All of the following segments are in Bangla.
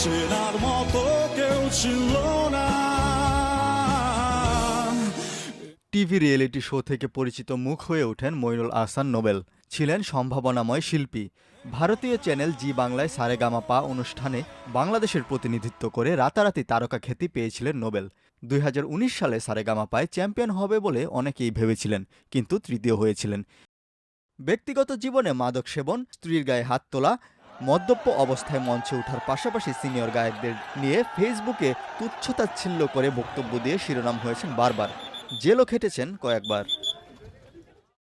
চেনার মতো কেউ ছিল না। টিভি রিয়েলিটি শো থেকে পরিচিত মুখ হয়ে ওঠেন মঈনুল আহসান নোবেল। ছিলেন সম্ভাবনাময় শিল্পী। ভারতীয় চ্যানেল জি বাংলায় সারেগামাপা অনুষ্ঠানে বাংলাদেশের প্রতিনিধিত্ব করে রাতারাতি তারকা খ্যাতি পেয়েছিলেন নোবেল। 2019 সালে সারেগামাপায় চ্যাম্পিয়ন হবে বলে অনেকেই ভেবেছিলেন, কিন্তু তৃতীয় হয়েছিলেন। ব্যক্তিগত জীবনে মাদক সেবন, স্ত্রীর গায়ে হাত তোলা, মদ্যপ অবস্থায় মঞ্চে ওঠার পাশাপাশি সিনিয়র গায়কদের নিয়ে ফেসবুকে তুচ্ছতাচ্ছিল্য করে বক্তব্য দিয়ে শিরোনাম হয়েছেন বারবার। জেলও খেটেছেন কয়েকবার।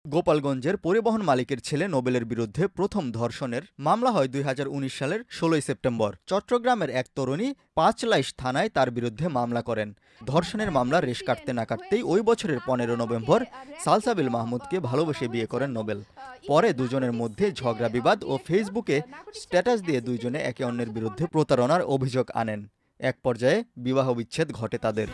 গোপালগঞ্জের পরিবহন মালিকের ছেলে নোবেলের বিরুদ্ধে প্রথম ধর্ষণের মামলা হয় 2019 সালের 16 সেপ্টেম্বর। চট্টগ্রামের এক তরুণী পাঁচলাইশ থানায় তার বিরুদ্ধে মামলা করেন। ধর্ষণের মামলা রেশ কাটতে না কাটতেই ওই বছরের 15 নভেম্বর সালসাবিল মাহমুদকে ভালোবেসে বিয়ে করেন নোবেল। পরে দুজনের মধ্যে ঝগড়া বিবাদ ও ফেসবুকে স্ট্যাটাস দিয়ে দুইজনে একে অন্যের বিরুদ্ধে প্রতারণার অভিযোগ আনেন। এক পর্যায়ে বিবাহ বিচ্ছেদ ঘটে তাদের।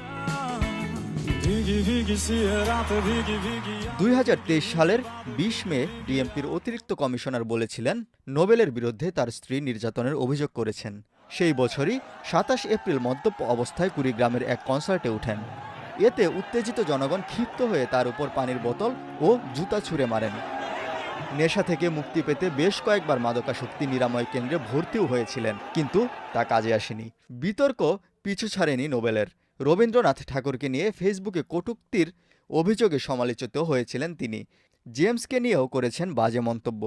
2023 সালের 20 মে ডিএমপির অতিরিক্ত কমিশনার বলেছিলেন নোবেলের বিরুদ্ধে তার স্ত্রী নির্যাতনের অভিযোগ করেছেন। সেই বছরই 27 এপ্রিল মদ্যপ অবস্থায় কুড়িগ্রামের এক কনসার্টে ওঠেন। এতে উত্তেজিত জনগণ ক্ষিপ্ত হয়ে তার উপর পানির বোতল ও জুতা ছুঁড়ে মারেন। নেশা থেকে মুক্তি পেতে বেশ কয়েকবার মাদকাসক্তি নিরাময় কেন্দ্রে ভর্তিও হয়েছিলেন, কিন্তু তা কাজে আসেনি। বিতর্ক পিছু ছাড়েনি নোবেলের। রবীন্দ্রনাথ ঠাকুরকে নিয়ে ফেসবুকে কটূক্তির অভিযোগে সমালোচিত হয়েছিলেন তিনি। জেমসকে নিয়েও করেছেন বাজে মন্তব্য।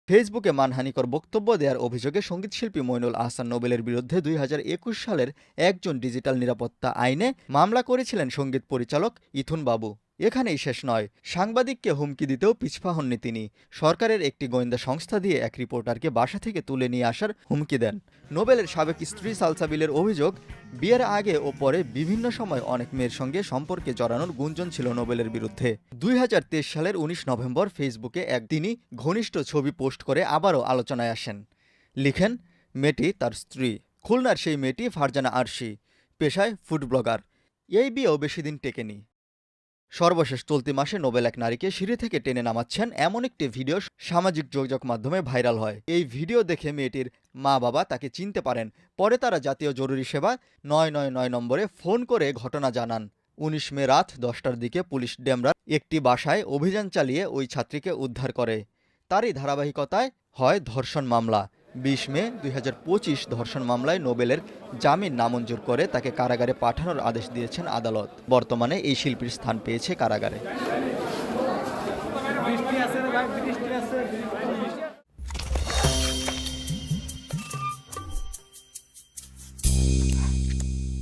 ফেসবুকে মানহানিকর বক্তব্য দেওয়ার অভিযোগে সঙ্গীতশিল্পী মঈনুল আহসান নোবেলের বিরুদ্ধে 2021 সালের একজন ডিজিটাল নিরাপত্তা আইনে মামলা করেছিলেন সঙ্গীত পরিচালক ইথুন বাবু। এখানেই শেষ নয়, সাংবাদিককে হুমকি দিতেও পিছপা হননি তিনি। সরকারের একটি গোয়েন্দা সংস্থা দিয়ে এক রিপোর্টারকে বাসা থেকে তুলে নিয়ে আসার হুমকি দেন। নোবেলের সাবেক স্ত্রী সালসাবিলের অভিযোগ, বিয়ের আগে ও পরে বিভিন্ন সময় অনেক মেয়ের সঙ্গে সম্পর্কে জড়ানোর গুঞ্জন ছিল নোবেলের বিরুদ্ধে। 2023 সালের 19 নভেম্বর ফেসবুকে তিনি ঘনিষ্ঠ ছবি পোস্ট করে আবারও আলোচনায় আসেন। লিখেন, মেয়েটি তার স্ত্রী। খুলনার সেই মেয়েটি ফারজানা আরশি, পেশায় ফুড ব্লগার। এই বিয়েও বেশি দিন টেকেনি। সর্বশেষ চলতি মাসে নোবেল এক নারীকে সিঁড়ি থেকে টেনে নামাচ্ছেন এমন একটি ভিডিও সামাজিক যোগাযোগ মাধ্যমে ভাইরাল হয়। এই ভিডিও দেখে মেয়েটির মা বাবা তাকে চিনতে পারেন। পরে তারা জাতীয় জরুরি সেবা 999 নম্বরে ফোন করে ঘটনা জানান। 19 মে রাত 10টার দিকে পুলিশ ডেমরার একটি বাসায় অভিযান চালিয়ে ওই ছাত্রীকে উদ্ধার করে। তারই ধারাবাহিকতায় হয় ধর্ষণ মামলা। 20 মে 2025 ধর্ষণ মামলায় নোবেলের জামিন নামঞ্জুর করে তাকে কারাগারে পাঠানোর আদেশ দিয়েছেন আদালত। বর্তমানে এই শিল্পীর স্থান পেয়েছে কারাগারে।